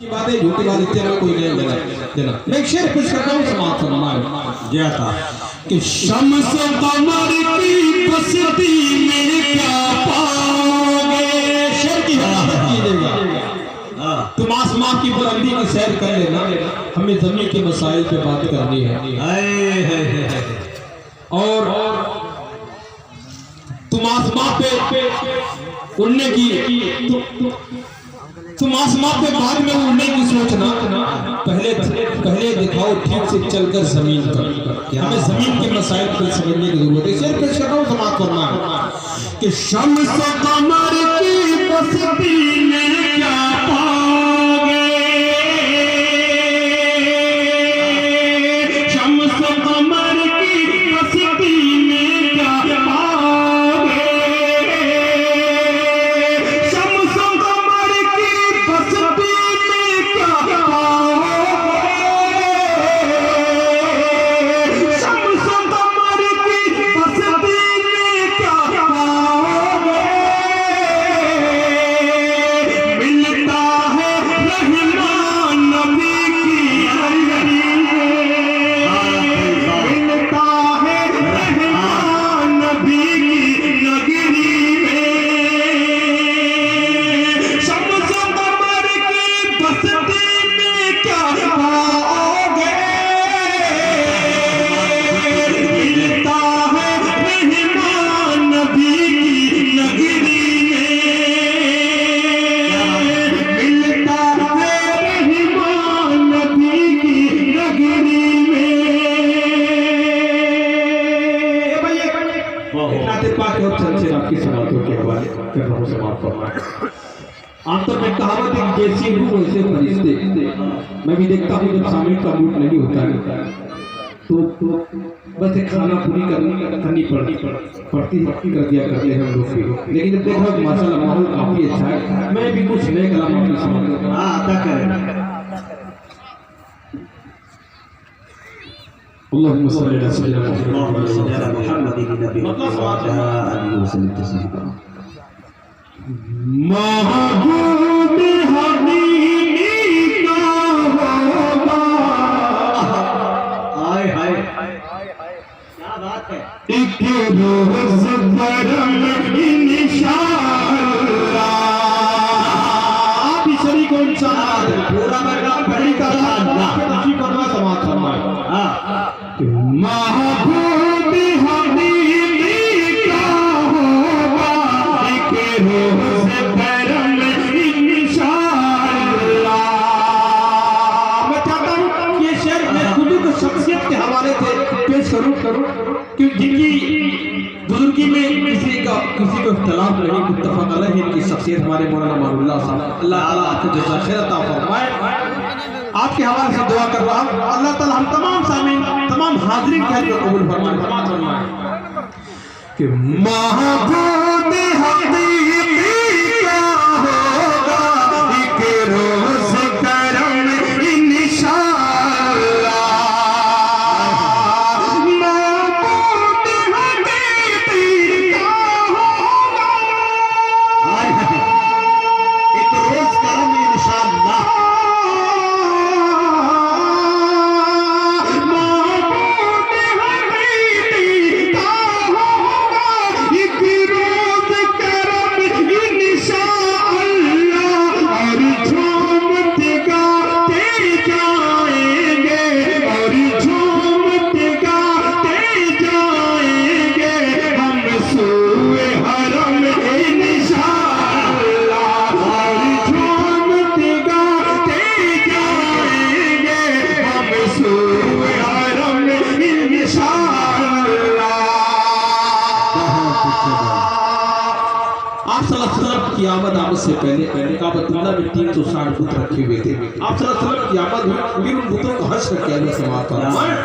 کی باتیں جھوٹی بات اتنے کوئی نہیں دینا میں ایک شعر پیش کرتا ہوں سماعت فرمائے جیا تھا کہ شمس و قمر کی بستی میں کیا پاؤ گے شعر کی حفاظت کیجئے گا تم آسمان کی بلندی کی سیر کر لینا ہمیں زمین کے مسائل پہ بات کرنی ہے اور تم آسمان پہ اڑنے کی تم آسمان پہ بعد میں اڑنے کی سوچنا پہلے دکھاؤ ٹھیک سے چل کر زمین پر ہمیں زمین کے مسائل کو سمجھنے کی ضرورت ہے شعر پیش کر رہا ہوں سماعت فرمائے کہ شمس و قمر کی بستی میں کیا پاؤ گے شمس و قمر کی بستی میں کیا پاؤ گے شمس و قمر کی بستی میں کیا پاؤ گے شمس و قمر کی بستی میں کیا پاؤ گے ملتا ہے رحمان نبی کی ملتا ہے رحمان نبی کی نگری میں شمس و قمر کی بستی میں کیا پاؤ گے ملتا ہے رحمان نبی کی نگری میں ملتا ہے رحمان نبی کی نگری میں نعت پاک اور چند آپ کی سماعتوں کے حوالے کر رہا ہوں سماعت فرمائے عام طور میں کہاوت ہے کہ جیسی روح ویسے فرشتے میں بھی دیکھتا ہوں جب سامنے کا موڈ نہیں ہوتا ہے تو بس ایک کھانا پوری کرنی پڑتی کر دیا کرتے ہیں لوگ بھی لیکن جب دیکھا کہ ماشاءاللہ ماحول کافی اچھا ہے میں بھی کچھ نئے کلام آپ کی سماعت عطا کریں اللهم صل على سيدنا محمد النبي وعلى آله وسلم تسليما محبوب حبیبی کا ہوگا ہائے ہائے کیا بات ہے ایک روز کرم انشاءاللہ آپ ہی شریک ہو انشاءاللہ پورا مرگا بڑی کا اللہ تشریف فرما سماعت فرمائے محبوب حبیبی کا ہوگا ایک روز کرم انشاءاللہ میں چاہتا ہوں یہ شعر میں خودی کو شخصیت کے حوالے سے پیش کروں کہ جن کی بزرگی میں کسی کو اختلاف نہیں متفق علیہ ان کی شخصیت ہمارے مولانا مان اللہ صاحب اللہ تعالیٰ آپ کو جزا خیر عطا فرمائے آپ کے حوالے سے دعا کر رہا ہوں اللہ تعالیٰ ہم تمام سامعین تمام حاضرین کے حج کو قبول فرمائے کہ محبوب حبیبی کا ہوگا ایک روز کرم انشاءاللہ محبوب حبیبی کا ہوگا ایک روز کرم انشاءاللہ آپ صلی اللہ علیہ وسلم کی آمد سے پہلے کعبۃ اللہ میں 360 بت رکھے ہوئے تھے آپ صلی اللہ علیہ وسلم کی آمد ہوئی ان بتوں کو حشر کیا گیا سماعت فرمائے